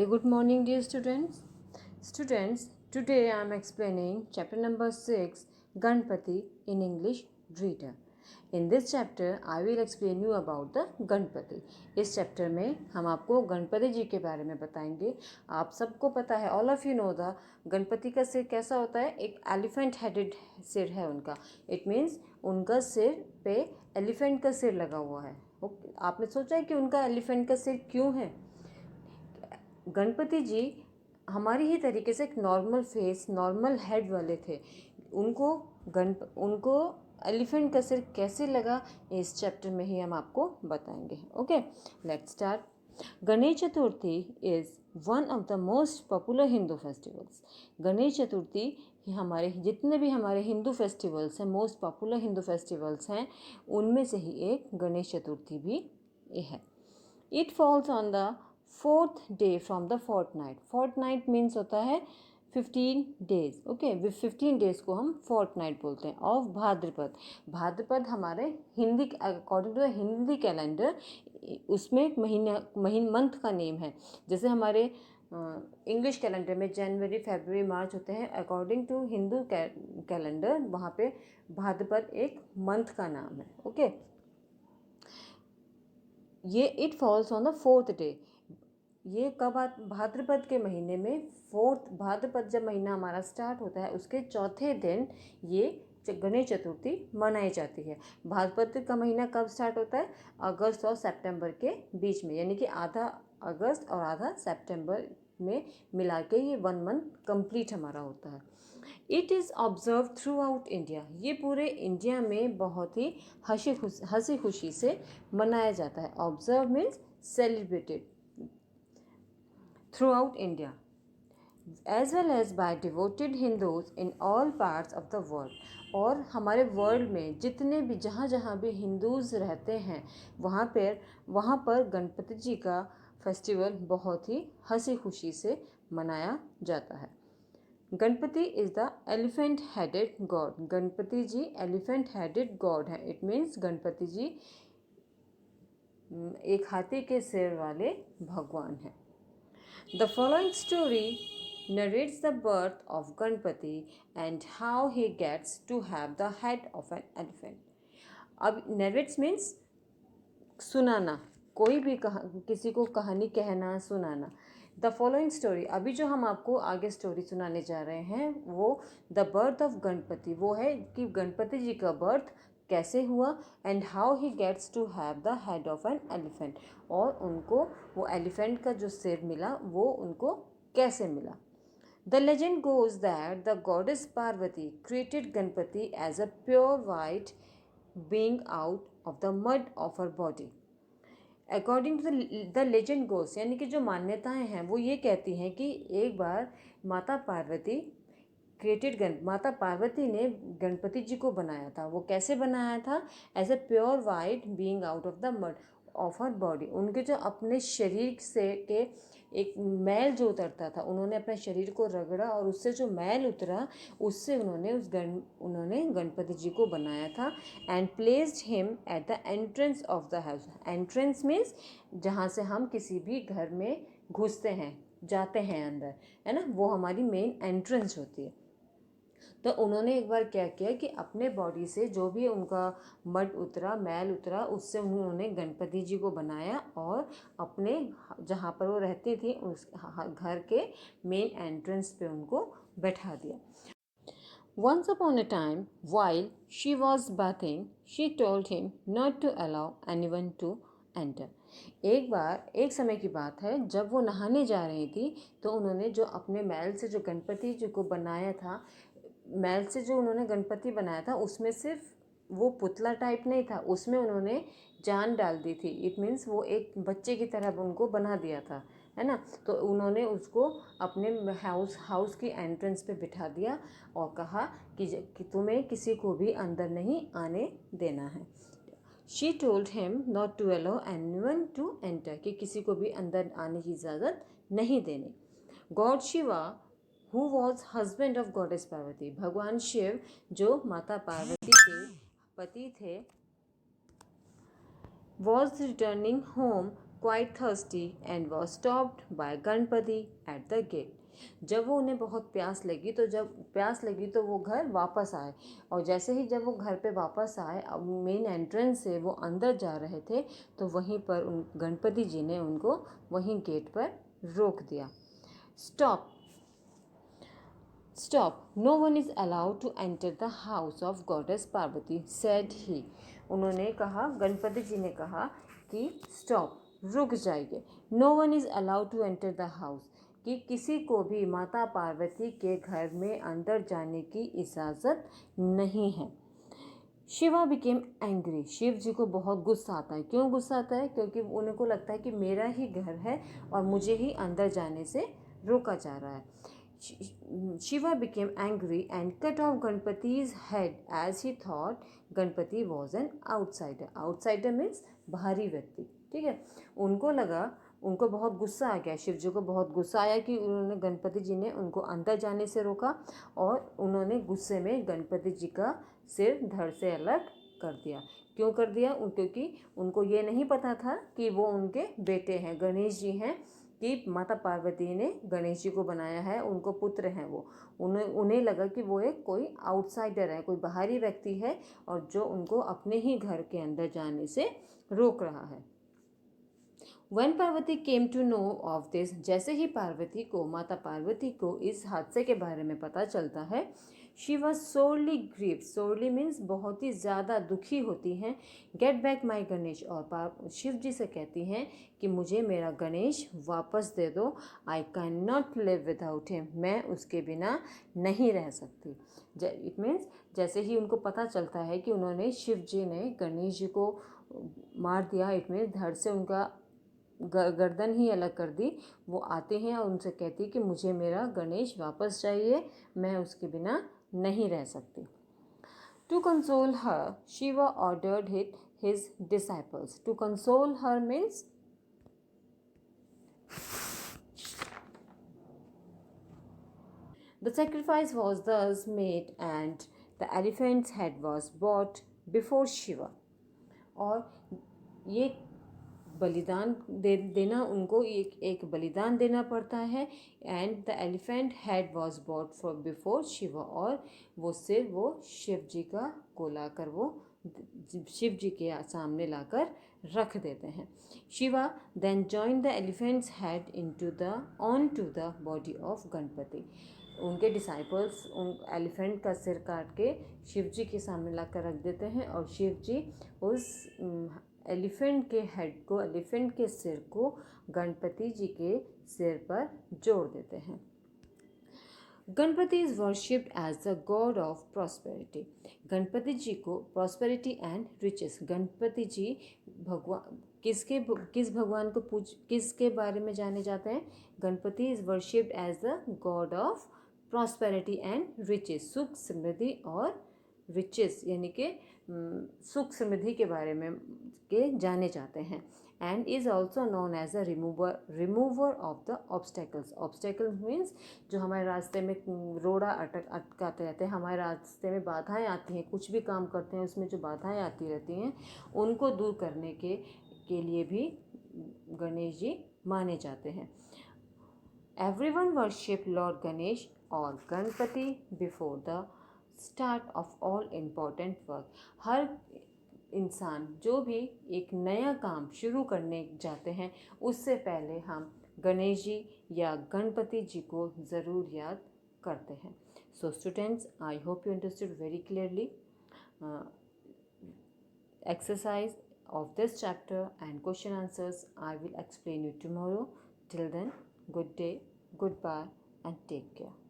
Very good morning, dear students. Students, today I am explaining chapter number 6, Ganpati in English Reader. In this chapter, I will explain you about the Ganpati. इस chapter में हम आपको गणपति जी के बारे में बताएंगे. आप सबको पता है, all of you know the Ganpati का सिर कैसा होता है. एक एलिफेंट हेडेड सिर है उनका. इट मीन्स उनका सिर पे एलिफेंट का सिर लगा हुआ है. आपने सोचा है कि उनका एलिफेंट का सिर क्यों है. गणपति जी हमारी ही तरीके से एक नॉर्मल फेस, नॉर्मल हेड वाले थे. उनको एलिफेंट का सिर कैसे लगा, इस चैप्टर में ही हम आपको बताएंगे. Okay, let's start. Ganesh Chaturthi is one of the most popular Hindu festivals. Ganesh Chaturthi हमारे जितने भी हमारे हिंदू फेस्टिवल्स हैं, मोस्ट पॉपुलर हिंदू फेस्टिवल्स हैं, उनमें से ही एक गणेश चतुर्थी भी है. It falls on the 4th day from the fortnight. Fortnight means होता है 15 डेज. ओके, 15 डेज को हम फोर्टनाइट बोलते हैं. ऑफ भाद्रपद. भाद्रपद हमारे Hindi, according to the Hindi calendar, उसमें एक मंथ का नेम है. जैसे हमारे इंग्लिश कैलेंडर में जनवरी, फरवरी, मार्च होते हैं, अकॉर्डिंग टू हिंदू कैलेंडर वहाँ पे भाद्रपद एक मंथ का नाम है. ओके, ये it falls on the 4th day. ये कब भाद्रपद के महीने में 4th भाद्रपद जब महीना हमारा स्टार्ट होता है, उसके चौथे दिन ये गणेश चतुर्थी मनाई जाती है. भाद्रपद का महीना कब स्टार्ट होता है? अगस्त और सितंबर के बीच में, यानी कि आधा अगस्त और आधा सितंबर में मिला के ये 1 मंथ कंप्लीट हमारा होता है. It is observe through out India. ये पूरे इंडिया में बहुत ही हंसी खुशी से मनाया जाता है. Observe means celebrated throughout India, as well as by devoted Hindus in all parts of the world. और हमारे वर्ल्ड में जितने भी जहाँ भी हिंदूज रहते हैं, वहाँ पर गणपति जी का फेस्टिवल बहुत ही हंसी खुशी से मनाया जाता है. Ganpati is the elephant headed god. Ganpati ji elephant headed god है. इट मीन्स गणपति जी एक हाथी के सिर वाले भगवान हैं. The following story narrates the birth of Ganpati and how he gets to have the head of an elephant. अब narrates means सुनाना, कोई भी किसी को कहानी कहना, सुनाना. द फॉलोइंग स्टोरी, अभी जो हम आपको आगे स्टोरी सुनाने जा रहे हैं, वो द बर्थ ऑफ गणपति, वो है कि गणपति जी का बर्थ कैसे हुआ, and how he gets to have the head of an elephant, और उनको वो एलिफेंट का जो सिर मिला वो उनको कैसे मिला. The legend goes that the goddess Parvati created Ganpati as a pure white being out of the mud of her body. According to the legend goes, यानी कि जो मान्यताएं हैं वो ये कहती हैं कि एक बार माता पार्वती माता पार्वती ने गणपति जी को बनाया था. वो कैसे बनाया था? As a pure white being out of the mud of her body. उनके जो अपने शरीर से के एक मैल जो उतरता था, उन्होंने अपने शरीर को रगड़ा और उससे जो मैल उतरा, उससे उन्होंने गणपति जी को बनाया था. And placed him at the entrance of the house. Entrance means जहाँ से हम किसी भी घर में घुसते हैं, जाते हैं अंदर, है ना, वो हमारी मेन एंट्रेंस होती है. तो उन्होंने एक बार क्या किया कि अपने बॉडी से जो भी उनका मड उतरा, मैल उतरा, उससे उन्होंने गणपति जी को बनाया और अपने जहाँ पर वो रहती थी उस घर के मेन एंट्रेंस पे उनको बैठा दिया. Once upon a time, while she was bathing, she told him not to allow anyone to enter. एक समय की बात है, जब वो नहाने जा रही थी तो उन्होंने जो अपने मैल से जो गणपति जी को बनाया था, मैल से जो उन्होंने गणपति बनाया था, उसमें सिर्फ वो पुतला टाइप नहीं था, उसमें उन्होंने जान डाल दी थी. इट मीन्स वो एक बच्चे की तरह उनको बना दिया था, है ना. तो उन्होंने उसको अपने हाउस की एंट्रेंस पे बिठा दिया और कहा कि तुम्हें किसी को भी अंदर नहीं आने देना है. She told him not to allow anyone to enter, कि किसी को भी अंदर आने की इजाज़त नहीं देनी. God Shiva who was husband of goddess Parvati, भगवान शिव जो माता पार्वती के पति थे, was returning home quite thirsty and was stopped by Ganpati at the gate. जब वो उन्हें बहुत प्यास लगी तो वो घर वापस आए, और जैसे ही जब वो घर पे वापस आए, अब मेन एंट्रेंस से वो अंदर जा रहे थे, तो वहीं पर उन गणपति जी ने उनको वहीं गेट पर रोक दिया. Stop, Stop, no one is allowed to enter the house of goddess Parvati, said he. उन्होंने कहा, गणपति जी ने कहा कि स्टॉप, रुक जाइए. No one is allowed to enter the house, कि किसी को भी माता पार्वती के घर में अंदर जाने की इजाज़त नहीं है. शिवा बिकेम एंग्री, शिव जी को बहुत गुस्सा आता है. क्यों गुस्सा आता है? क्योंकि उनको लगता है कि मेरा ही घर है और मुझे ही अंदर जाने से रोका जा रहा है. Shiva became angry and cut off Ganpati's head as he thought Ganpati was an outsider. Outsider means बाहरी व्यक्ति. ठीक है, उनको बहुत गुस्सा आ गया, शिव जी को बहुत गुस्सा आया कि उन्होंने गणपति जी ने उनको अंदर जाने से रोका, और उन्होंने गुस्से में गणपति जी का सिर धड़ से अलग कर दिया. क्यों कर दिया? क्योंकि उनको ये नहीं पता था कि वो उनके बेटे हैं, गणेश जी हैं, कि माता पार्वती ने गणेश जी को बनाया है, उनको पुत्र हैं वो. उन्हें लगा कि वो एक कोई आउटसाइडर है, कोई बाहरी व्यक्ति है, और जो उनको अपने ही घर के अंदर जाने से रोक रहा है. When Parvati came to know of this, जैसे ही माता पार्वती को इस हादसे के बारे में पता चलता है, she was sorely grieve. Sorely means बहुत ही ज़्यादा दुखी होती हैं. गेट बैक माई गणेश, और शिव जी से कहती हैं कि मुझे मेरा गणेश वापस दे दो. I can not live without him, मैं उसके बिना नहीं रह सकती. इट मीन्स जैसे ही उनको पता चलता है कि उन्होंने शिव जी ने गणेश जी को मार दिया, इट मीन्स धड़ से उनका गर्दन ही अलग कर दी, वो आते हैं और उनसे कहती कि मुझे मेरा गणेश वापस चाहिए, मैं उसके बिना नहीं रह सकती. To console her, Shiva ordered his disciples. To console her means the sacrifice was thus made and the elephant's head was brought before Shiva. और ये बलिदान देना, उनको एक बलिदान देना पड़ता है. And the elephant head was bought for before Shiva, और वो सिर वो शिव जी का को लाकर वो शिव जी के सामने लाकर रख देते हैं. Shiva then join the elephant's head on to the body of Ganpati. उनके डिसाइपल्स उन एलिफेंट का सिर काट के शिव जी के सामने लाकर रख देते हैं, और शिव जी उस एलिफेंट के सिर को गणपति जी के सिर पर जोड़ देते हैं. Ganpati is worshipped as the god of prosperity. Ganpati ji को prosperity and riches, Ganpati ji भगवान किसके बारे में जाने जाते हैं? Ganpati is worshipped as the god of prosperity and riches, सुख समृद्धि और रिचेस यानी कि सुख समृद्धि के बारे में जाने जाते हैं. And is also known as a remover of the obstacles. Obstacle means जो हमारे रास्ते में रोड़ा अटकाते रहते हैं, हमारे रास्ते में बाधाएं आती हैं, कुछ भी काम करते हैं उसमें जो बाधाएं आती रहती हैं, उनको दूर करने के लिए भी गणेश जी माने जाते हैं. एवरीवन वर्शिप लॉर्ड गणेश और Ganpati before the start of all important work. हर इंसान जो भी एक नया काम शुरू करने जाते हैं, उससे पहले हम गणेश जी या गणपति जी को ज़रूर याद करते हैं. So students, I hope you understood very clearly exercise of this chapter and question answers. I will explain you tomorrow. Till then, good day, goodbye and take care.